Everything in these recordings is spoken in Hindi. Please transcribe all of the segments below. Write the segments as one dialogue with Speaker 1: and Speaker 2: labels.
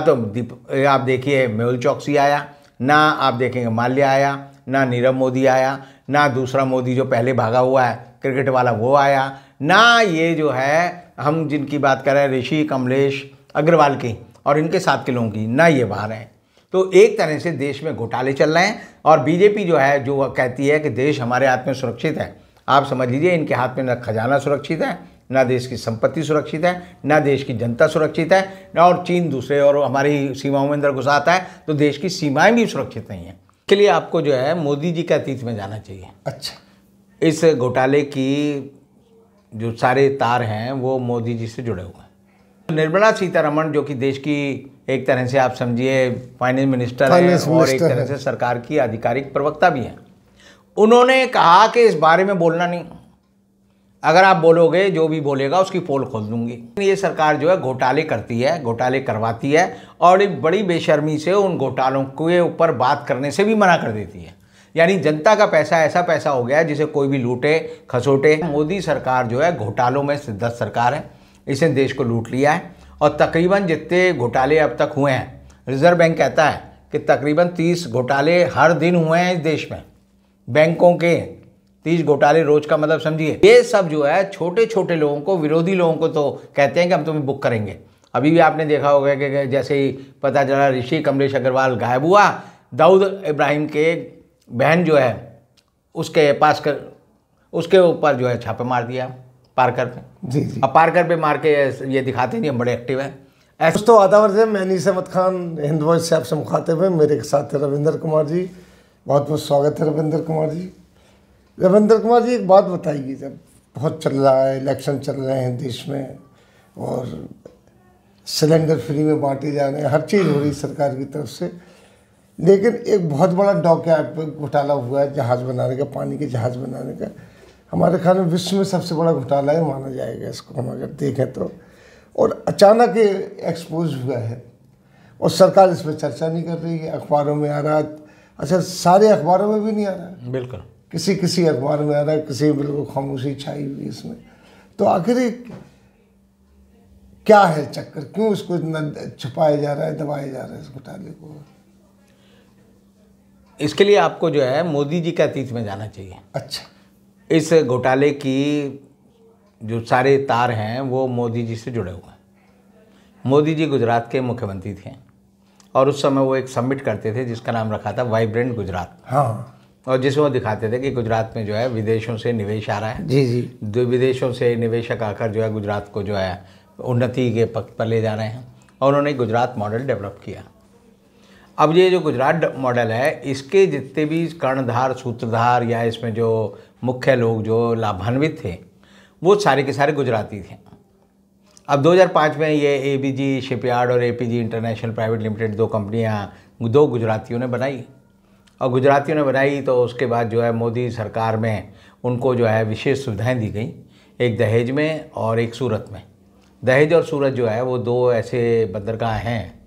Speaker 1: तो आप देखिए मेहुल चौकसी आया, ना आप देखेंगे माल्या आया, ना नीरव मोदी आया, ना दूसरा मोदी जो पहले भागा हुआ है क्रिकेट वाला वो आया, ना ये जो है हम जिनकी बात कर रहे हैं ऋषि कमलेश अग्रवाल की और इनके साथ के लोगों की, ना ये बाहर हैं। तो एक तरह से देश में घोटाले चल रहे हैं और बीजेपी जो है जो कहती है कि देश हमारे हाथ में सुरक्षित है, आप समझ लीजिए इनके हाथ में ना खजाना सुरक्षित है, ना देश की संपत्ति सुरक्षित है, ना देश की जनता सुरक्षित है, ना और चीन दूसरे और हमारी सीमाओं में अंदर घुस आता है तो देश की सीमाएं भी सुरक्षित नहीं हैं। इसके लिए आपको जो है मोदी जी के अतीत में जाना चाहिए।
Speaker 2: अच्छा,
Speaker 1: इस घोटाले की जो सारे तार हैं वो मोदी जी से जुड़े हुए हैं। निर्मला सीतारमण जो कि देश की एक तरह से आप समझिए फाइनेंस मिनिस्टर हैं और एक तरह से सरकार की आधिकारिक प्रवक्ता भी हैं, उन्होंने कहा कि इस बारे में बोलना नहीं, अगर आप बोलोगे जो भी बोलेगा उसकी पोल खोल दूंगी। ये सरकार जो है घोटाले करती है, घोटाले करवाती है और एक बड़ी बेशर्मी से उन घोटालों के ऊपर बात करने से भी मना कर देती है। यानी जनता का पैसा ऐसा पैसा हो गया है जिसे कोई भी लूटे खसोटे। मोदी सरकार जो है घोटालों में सिद्धस्त सरकार है, इसने देश को लूट लिया है और तकरीबन जितने घोटाले अब तक हुए हैं, रिजर्व बैंक कहता है कि तकरीबन 30 घोटाले हर दिन हुए हैं इस देश में, बैंकों के 30 घोटाले रोज का मतलब समझिए। ये सब जो है छोटे छोटे लोगों को, विरोधी लोगों को तो कहते हैं कि हम तुम्हें बुक करेंगे। अभी भी आपने देखा होगा कि जैसे ही पता चला ऋषि कमलेश अग्रवाल गायब हुआ, दाऊद इब्राहिम के बहन जो है उसके पास कर उसके ऊपर जो है छापे मार दिया पारकर पे।
Speaker 2: जी।
Speaker 1: अब पारकर पे मार के ये दिखाते नहीं हम बड़े एक्टिव हैं।
Speaker 2: दोस्तों आदावर से मैं नीस अहमद खान हिंद वॉइस से आपसे मुखातिब है। मेरे के साथ है रविंदर कुमार जी, बहुत बहुत स्वागत है रविंदर कुमार जी। रविंदर कुमार जी एक बात बताइए, जब बहुत चल रहा है, इलेक्शन चल रहे हैं देश में और सिलेंडर फ्री में बांटे जा रहे हैं, हर चीज़ हो रही सरकार की तरफ से, लेकिन एक बहुत बड़ा डॉकयार्ड पे घोटाला हुआ है जहाज़ बनाने का, पानी के जहाज़ बनाने का। हमारे ख्याल में विश्व में सबसे बड़ा घोटाला है माना जाएगा इसको हम अगर देखें तो, और अचानक ये एक्सपोज हुआ है और सरकार इस पर चर्चा नहीं कर रही है। अखबारों में आ रहा है, अच्छा सारे अखबारों में भी नहीं आ रहा है,
Speaker 1: बिल्कुल
Speaker 2: किसी अखबार में आ रहा है, किसी बिल्कुल खामोशी छाई हुई इसमें। तो आखिर क्या है चक्कर, क्यों इसको इतना छुपाया जा रहा है, दबाया जा रहा है इस घोटाले को?
Speaker 1: इसके लिए आपको जो है मोदी जी के अतीत में जाना चाहिए।
Speaker 2: अच्छा,
Speaker 1: इस घोटाले की जो सारे तार हैं वो मोदी जी से जुड़े हुए हैं। मोदी जी गुजरात के मुख्यमंत्री थे और उस समय वो एक समिट करते थे जिसका नाम रखा था वाइब्रेंट गुजरात।
Speaker 2: हाँ,
Speaker 1: और जिसमें वो दिखाते थे कि गुजरात में जो है विदेशों से निवेश आ रहा है।
Speaker 2: जी।
Speaker 1: विदेशों से निवेशक आकर जो है गुजरात को जो है उन्नति के पथ पर ले जा रहे हैं और उन्होंने गुजरात मॉडल डेवलप किया। अब ये जो गुजरात मॉडल है, इसके जितने भी कर्णधार सूत्रधार या इसमें जो मुख्य लोग जो लाभान्वित थे वो सारे के सारे गुजराती थे। अब 2005 में ये एबीजी शिपयार्ड और एपीजी इंटरनेशनल प्राइवेट लिमिटेड दो कंपनियां दो गुजरातियों ने बनाई और गुजरातियों ने बनाई तो उसके बाद जो है मोदी सरकार में उनको जो है विशेष सुविधाएं दी गई, एक दहेज में और एक सूरत में। दहेज और सूरत जो है वो दो ऐसे बंदरगाह हैं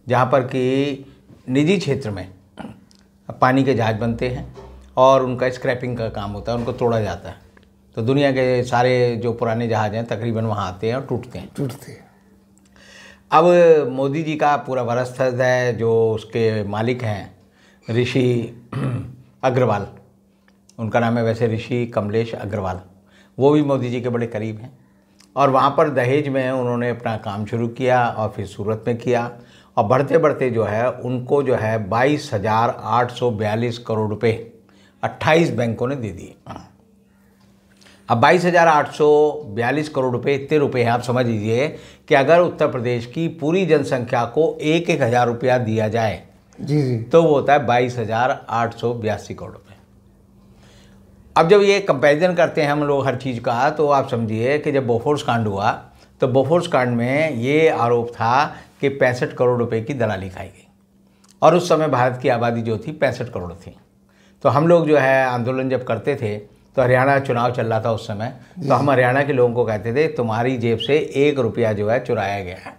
Speaker 1: जहाँ पर कि निजी क्षेत्र में पानी के जहाज बनते हैं और उनका स्क्रैपिंग का काम होता है, उनको तोड़ा जाता है। तो दुनिया के सारे जो पुराने जहाज हैं तकरीबन वहाँ आते हैं और टूटते हैं। अब मोदी जी का पूरा वरसफर्ज है, जो उसके मालिक हैं ऋषि अग्रवाल, उनका नाम है वैसे ऋषि कमलेश अग्रवाल, वो भी मोदी जी के बड़े करीब हैं। और वहाँ पर दहेज में उन्होंने अपना काम शुरू किया और फिर सूरत में किया और बढ़ते बढ़ते जो है उनको जो है 22,842 करोड़ रुपए 28 बैंकों ने दे दिए। अब 22,842 करोड़ रुपए इतने रुपए हैं, आप समझ लीजिए कि अगर उत्तर प्रदेश की पूरी जनसंख्या को 1,000 रुपया दिया जाए
Speaker 2: जी
Speaker 1: तो वो होता है 22,882 करोड़ रुपए। अब जब ये कंपैरिजन करते हैं हम लोग हर चीज़ का, तो आप समझिए कि जब बोफोर्स कांड हुआ तो बोफोर्स कांड में ये आरोप था कि 65 करोड़ रुपए की दलाली खाई गई और उस समय भारत की आबादी जो थी 65 करोड़ थी। तो हम लोग जो है आंदोलन जब करते थे तो हरियाणा चुनाव चल रहा था उस समय, तो हम हरियाणा के लोगों को कहते थे तुम्हारी जेब से 1 रुपया जो है चुराया गया है।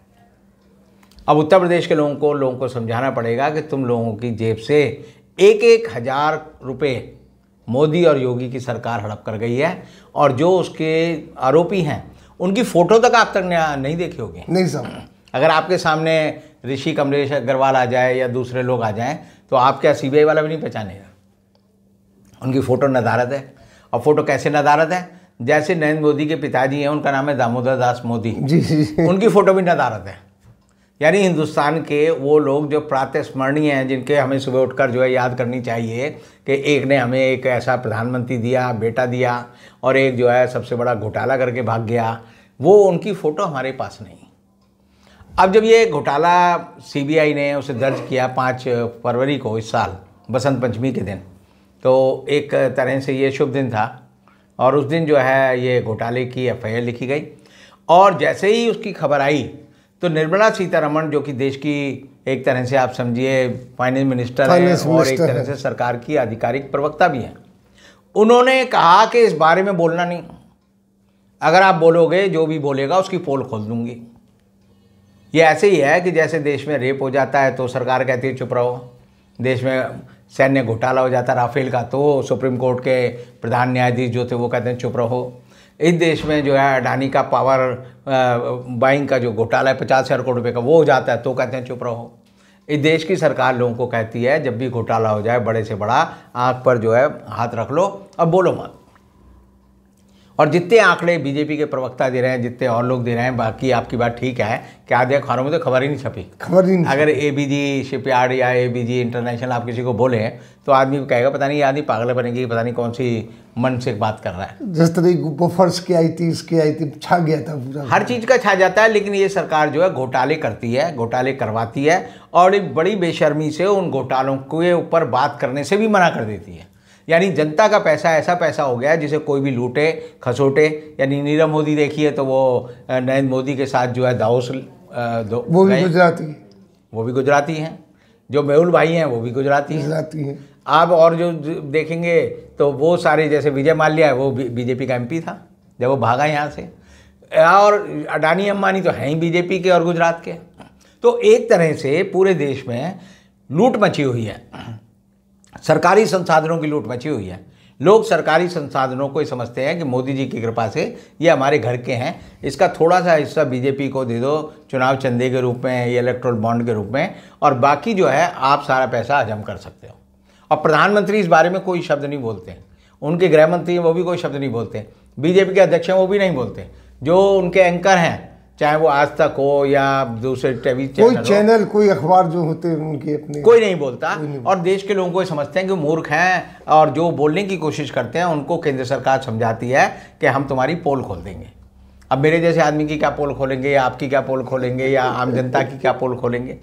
Speaker 1: अब उत्तर प्रदेश के लोगों को समझाना पड़ेगा कि तुम लोगों की जेब से 1,000 रुपये मोदी और योगी की सरकार हड़प कर गई है और जो उसके आरोपी हैं उनकी फ़ोटो तक आप तक नहीं देखी होगी।
Speaker 2: नहीं साहब,
Speaker 1: अगर आपके सामने ऋषि कमलेश अग्रवाल आ जाए या दूसरे लोग आ जाएं तो आप क्या सीबीआई वाला भी नहीं पहचानेगा। उनकी फ़ोटो नदारत है। और फ़ोटो कैसे नदारत है? जैसे नरेंद्र मोदी के पिताजी हैं, उनका नाम है दामोदर दास मोदी,
Speaker 2: जी।
Speaker 1: उनकी फ़ोटो भी नदारत है। यानी हिंदुस्तान के वो लोग जो प्रातः स्मरणीय हैं, जिनके हमें सुबह उठकर जो है याद करनी चाहिए कि एक ने हमें एक ऐसा प्रधानमंत्री दिया, बेटा दिया, और एक जो है सबसे बड़ा घोटाला करके भाग गया, वो उनकी फ़ोटो हमारे पास नहीं। अब जब ये घोटाला सीबीआई ने उसे दर्ज किया 5 फरवरी को इस साल, बसंत पंचमी के दिन, तो एक तरह से ये शुभ दिन था और उस दिन जो है ये घोटाले की एफआईआर लिखी गई। और जैसे ही उसकी खबर आई तो निर्मला सीतारमण, जो कि देश की एक तरह से आप समझिए फाइनेंस मिनिस्टर है और एक तरह से सरकार की आधिकारिक प्रवक्ता भी हैं, उन्होंने कहा कि इस बारे में बोलना नहीं, अगर आप बोलोगे जो भी बोलेगा उसकी पोल खोल दूंगी। ये ऐसे ही है कि जैसे देश में रेप हो जाता है तो सरकार कहती है चुप रहो, देश में सैन्य घोटाला हो जाता है राफेल का तो सुप्रीम कोर्ट के प्रधान न्यायाधीश जो थे वो कहते हैं चुप रहो। इस देश में जो है अडानी का पावर बाइंग का जो घोटाला है 50,000 करोड़ रुपये का, वो हो जाता है तो कहते हैं चुप रहो। इस देश की सरकार लोगों को कहती है जब भी घोटाला हो जाए बड़े से बड़ा, आँख पर जो है हाथ रख लो, अब बोलो मत। और जितने आंकड़े बीजेपी के प्रवक्ता दे रहे हैं, जितने और लोग दे रहे हैं, बाकी आपकी बात ठीक है कि आधे अखबारों में तो खबर ही नहीं छपी। अगर एबीजी शिपयार्ड या एबीजी इंटरनेशनल आप किसी को बोले तो आदमी कहेगा पता नहीं, आदमी पागल बनेगी, पता नहीं कौन सी मन से बात कर रहा है।
Speaker 2: जिस तरह फर्श की आई थी, इसकी आई थी, छा गया था पूरा,
Speaker 1: हर चीज़ का छा जाता है। लेकिन ये सरकार जो है घोटाले करती है, घोटाले करवाती है और एक बड़ी बेशर्मी से उन घोटालों के ऊपर बात करने से भी मना कर देती है। यानी जनता का पैसा ऐसा पैसा हो गया है जिसे कोई भी लूटे खसोटे। यानी नीरव मोदी देखिए तो वो नरेंद्र मोदी के साथ जो है दाऊस
Speaker 2: वो भी
Speaker 1: गुजराती हैं, जो मेहुल भाई हैं वो भी गुजराती हैं। आप और जो देखेंगे तो वो सारे, जैसे विजय माल्या है वो बीजेपी का एमपी था जब वो भागा यहाँ से, और अडानी अंबानी तो हैं ही बीजेपी के और गुजरात के। तो एक तरह से पूरे देश में लूट मची हुई है, सरकारी संसाधनों की लूट मची हुई है। लोग सरकारी संसाधनों को समझते हैं कि मोदी जी की कृपा से ये हमारे घर के हैं, इसका थोड़ा सा हिस्सा बीजेपी को दे दो चुनाव चंदे के रूप में या इलेक्टोरल बॉन्ड के रूप में, और बाकी जो है आप सारा पैसा हजम कर सकते हो। और प्रधानमंत्री इस बारे में कोई शब्द नहीं बोलते हैं, उनके गृह मंत्री हैं वो भी कोई शब्द नहीं बोलते, बीजेपी के अध्यक्ष हैं वो भी नहीं बोलते, जो उनके एंकर हैं चाहे वो आज तक हो या दूसरे टीवी
Speaker 2: चैनल कोई अखबार जो होते हैं उनके अपने,
Speaker 1: कोई नहीं बोलता। और देश के लोगों को समझते हैं कि मूर्ख हैं और जो बोलने की कोशिश करते हैं उनको केंद्र सरकार समझाती है कि हम तुम्हारी पोल खोल देंगे। अब मेरे जैसे आदमी की क्या पोल खोलेंगे या आपकी क्या पोल खोलेंगे या आम जनता की क्या पोल खोलेंगे।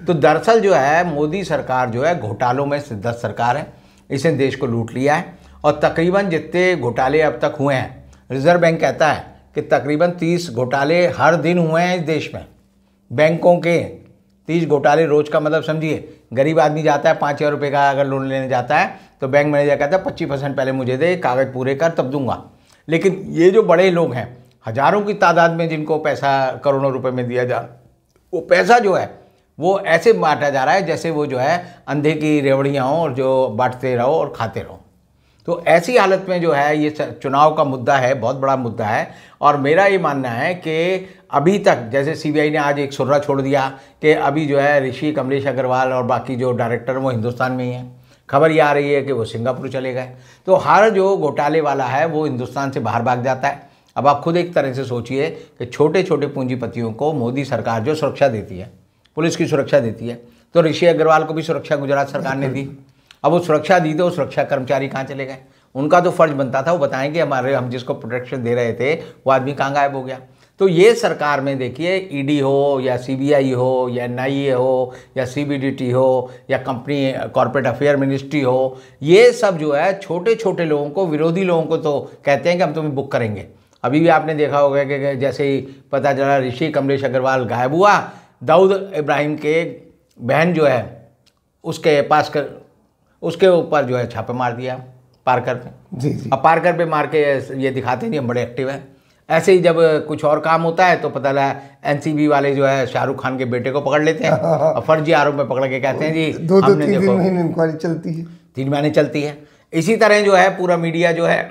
Speaker 1: तो दरअसल जो है मोदी सरकार जो है घोटालों में सिद्धस्त सरकार है, इसने देश को लूट लिया है। और तकरीबन जितने घोटाले अब तक हुए हैं, रिजर्व बैंक कहता है कि तकरीबन 30 घोटाले हर दिन हुए हैं इस देश में, बैंकों के 30 घोटाले रोज़ का। मतलब समझिए गरीब आदमी जाता है 5,000 रुपये का अगर लोन लेने जाता है तो बैंक मैनेजर कहता है 25% पहले मुझे दे, कागज़ पूरे कर तब दूंगा। लेकिन ये जो बड़े लोग हैं हज़ारों की तादाद में जिनको पैसा करोड़ों रुपए में दिया जा, वो पैसा जो है वो ऐसे बांटा जा रहा है जैसे वो जो है अंधे की रेवड़ियाँ हों और जो बांटते रहो और खाते रहो। तो ऐसी हालत में जो है ये चुनाव का मुद्दा है, बहुत बड़ा मुद्दा है। और मेरा ये मानना है कि अभी तक जैसे सीबीआई ने आज एक सुर्रा छोड़ दिया कि अभी जो है ऋषि कमलेश अग्रवाल और बाकी जो डायरेक्टर वो हिंदुस्तान में ही हैं, खबर ये आ रही है कि वो सिंगापुर चले गए। तो हर जो घोटाले वाला है वो हिंदुस्तान से बाहर भाग जाता है। अब आप खुद एक तरह से सोचिए कि छोटे छोटे पूंजीपतियों को मोदी सरकार जो सुरक्षा देती है, पुलिस की सुरक्षा देती है, तो ऋषि अग्रवाल को भी सुरक्षा गुजरात सरकार ने दी। अब वो सुरक्षा दी तो सुरक्षा कर्मचारी कहाँ चले गए? उनका तो फर्ज बनता था वो बताएं कि हम जिसको प्रोटेक्शन दे रहे थे वो आदमी कहाँ गायब हो गया। तो ये सरकार में देखिए ईडी हो या सीबीआई हो या एनआईए हो या सीबीडीटी हो या कंपनी कॉर्पोरेट अफेयर मिनिस्ट्री हो, ये सब जो है छोटे छोटे लोगों को, विरोधी लोगों को तो कहते हैं कि हम तुम्हें बुक करेंगे। अभी भी आपने देखा होगा कि जैसे ही पता चला ऋषि कमलेश अग्रवाल गायब हुआ, दाऊद इब्राहिम के बहन जो है उसके पास उसके ऊपर जो है छापे मार दिया पारकर पे।
Speaker 2: जी।
Speaker 1: अब पारकर पे मार के ये दिखाते नहीं हम बड़े एक्टिव हैं। ऐसे ही जब कुछ और काम होता है तो पता लगा एनसीबी वाले जो है शाहरुख खान के बेटे को पकड़ लेते हैं और फर्जी आरोप में पकड़ के कहते हैं जी
Speaker 2: दो तीन महीने इंक्वायरी चलती है,
Speaker 1: 3 महीने चलती है। इसी तरह जो है पूरा मीडिया जो है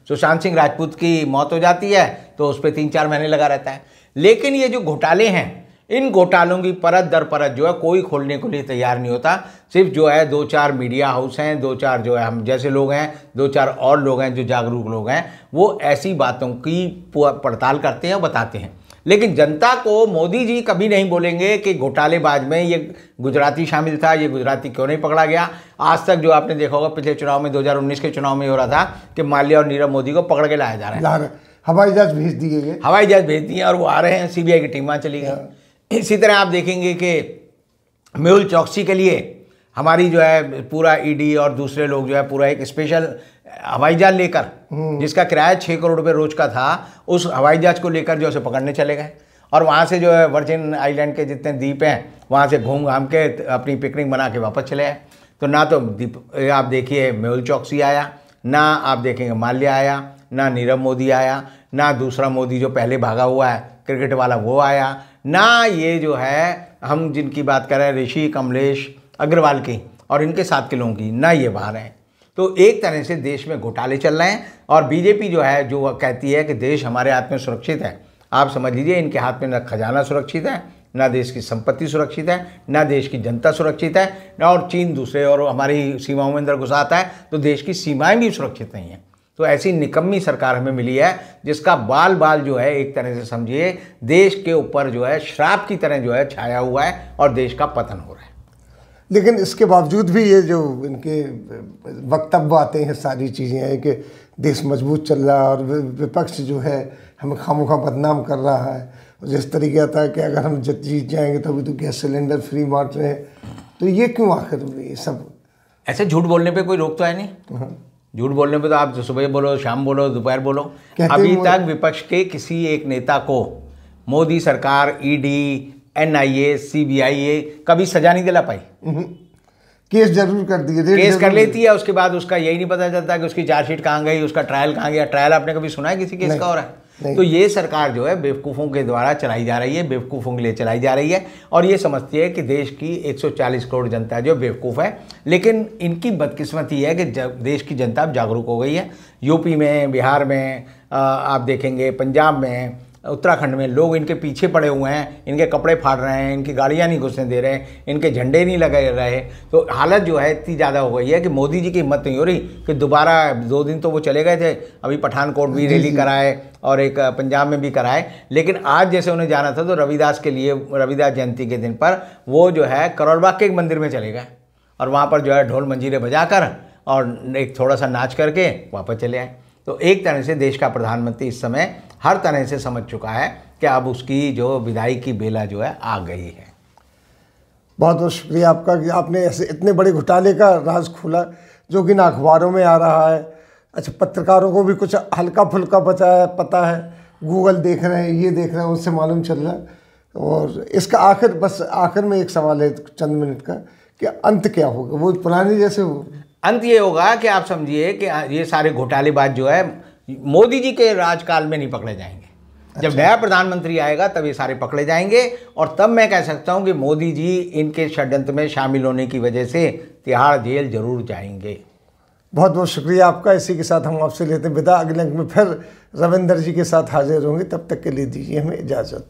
Speaker 1: सुशांत सिंह राजपूत की मौत हो जाती है तो उस पर 3-4 महीने लगा रहता है। लेकिन ये जो घोटाले हैं इन घोटालों की परत दर परत जो है कोई खोलने के लिए तैयार नहीं होता। सिर्फ जो है 2-4 मीडिया हाउस हैं, 2-4 जो है हम जैसे लोग हैं, 2-4 और लोग हैं जो जागरूक लोग हैं, वो ऐसी बातों की पड़ताल करते हैं, बताते हैं। लेकिन जनता को मोदी जी कभी नहीं बोलेंगे कि घोटालेबाज में ये गुजराती शामिल था, ये गुजराती क्यों नहीं पकड़ा गया। आज तक जो आपने देखा होगा पिछले चुनाव में 2019 के चुनाव में हो रहा था कि माल्या और नीरव मोदी को पकड़ के लाया जा रहा है,
Speaker 2: हवाई जहाज भेज दिए गए,
Speaker 1: हवाई जहाज भेज दिए और वो आ रहे हैं, सीबीआई की टीम वहाँ चली गई। इसी तरह आप देखेंगे कि मेहुल चौकसी के लिए हमारी जो है पूरा ईडी और दूसरे लोग जो है पूरा एक स्पेशल हवाई जहाज लेकर, जिसका किराया 6 करोड़ रुपये रोज का था, उस हवाई जहाज को लेकर जो है पकड़ने चले गए और वहाँ से जो है वर्जिन आइलैंड के जितने द्वीप हैं वहाँ से घूम घाम के अपनी पिकनिक बना के वापस चले आए। तो ना तो आप देखिए मेहुल चौकसी आया, ना आप देखेंगे माल्या आया, ना नीरव मोदी आया, ना दूसरा मोदी जो पहले भागा हुआ है क्रिकेट वाला वो आया, ना ये जो है हम जिनकी बात कर रहे हैं ऋषि कमलेश अग्रवाल की और इनके साथ के लोगों की, ना ये बाहर हैं। तो एक तरह से देश में घोटाले चल रहे हैं और बीजेपी जो है जो कहती है कि देश हमारे हाथ में सुरक्षित है, आप समझ लीजिए इनके हाथ में ना खजाना सुरक्षित है, ना देश की संपत्ति सुरक्षित है, ना देश की जनता सुरक्षित है, ना और चीन दूसरे और हमारी सीमाओं में अंदर घुस आता है तो देश की सीमाएं भी सुरक्षित नहीं हैं। तो ऐसी निकम्मी सरकार हमें मिली है जिसका बाल बाल जो है एक तरह से समझिए देश के ऊपर जो है श्राप की तरह जो है छाया हुआ है और देश का पतन हो रहा है।
Speaker 2: लेकिन इसके बावजूद भी ये जो इनके वक्तव्य आते हैं, सारी चीज़ें हैं कि देश मजबूत चल रहा है और विपक्ष जो है हमें खामोखा बदनाम कर रहा है। जिस तरीके आता है कि अगर हम जीत जाएंगे तभी तो गैस सिलेंडर फ्री बांट रहे हैं, तो ये क्यों आखिर ये सब?
Speaker 1: ऐसे झूठ बोलने पे कोई रोक तो है नहीं। झूठ बोलने पे तो आप सुबह बोलो, शाम बोलो, दोपहर बोलो। अभी तक विपक्ष के किसी एक नेता को मोदी सरकार, ईडी, एनआईए, सीबीआई कभी सजा नहीं दिला पाई।
Speaker 2: केस जरूर कर दिए,
Speaker 1: केस कर लेती है, उसके बाद उसका यही नहीं पता चलता कि उसकी चार्जशीट कहाँ गई, उसका ट्रायल कहाँ गया। ट्रायल आपने कभी सुना है किसी केस का हो रहा है? तो ये सरकार जो है बेवकूफ़ों के द्वारा चलाई जा रही है, बेवकूफ़ों के लिए चलाई जा रही है और ये समझती है कि देश की 140 करोड़ जनता जो बेवकूफ़ है। लेकिन इनकी बदकिस्मती है कि देश की जनता अब जागरूक हो गई है। यूपी में, बिहार में, आप देखेंगे पंजाब में, उत्तराखंड में लोग इनके पीछे पड़े हुए हैं, इनके कपड़े फाड़ रहे हैं, इनकी गाड़ियाँ नहीं घुसने दे रहे, इनके झंडे नहीं लगे रहे। तो हालत जो है इतनी ज़्यादा हो गई है कि मोदी जी की हिम्मत नहीं हो रही कि दोबारा 2 दिन तो वो चले गए थे, अभी पठानकोट भी रैली कराए और एक पंजाब में भी कराए। लेकिन आज जैसे उन्हें जाना था तो रविदास के लिए, रविदास जयंती के दिन पर वो जो है करोड़ बाग के एक मंदिर में चले गए और वहाँ पर जो है ढोल मंजीरे बजाकर और एक थोड़ा सा नाच करके वापस चले आए। तो एक तरह से देश का प्रधानमंत्री इस समय हर तरह से समझ चुका है कि अब उसकी जो विदाई की बेला जो है आ गई है।
Speaker 2: बहुत बहुत शुक्रिया आपका कि आपने ऐसे इतने बड़े घोटाले का राज खोला जो कि ना अखबारों में आ रहा है। अच्छा, पत्रकारों को भी कुछ हल्का फुल्का पता है, गूगल देख रहे हैं, ये देख रहे हैं, उनसे मालूम चल रहा है। और इसका आखिर में एक सवाल है चंद मिनट का कि अंत क्या होगा? वो पुराने जैसे हो?
Speaker 1: अंत ये होगा कि आप समझिए कि ये सारे घोटालेबाज जो है मोदी जी के राजकाल में नहीं पकड़े जाएंगे। अच्छा। जब नया प्रधानमंत्री आएगा तब ये सारे पकड़े जाएंगे और तब मैं कह सकता हूं कि मोदी जी इनके षड्यंत्र में शामिल होने की वजह से तिहाड़ जेल जरूर जाएंगे।
Speaker 2: बहुत बहुत शुक्रिया आपका। इसी के साथ हम आपसे लेते हैं विदा। अगले अंक में फिर रविंदर जी के साथ हाजिर होंगे, तब तक के लिए दीजिए हमें इजाज़त।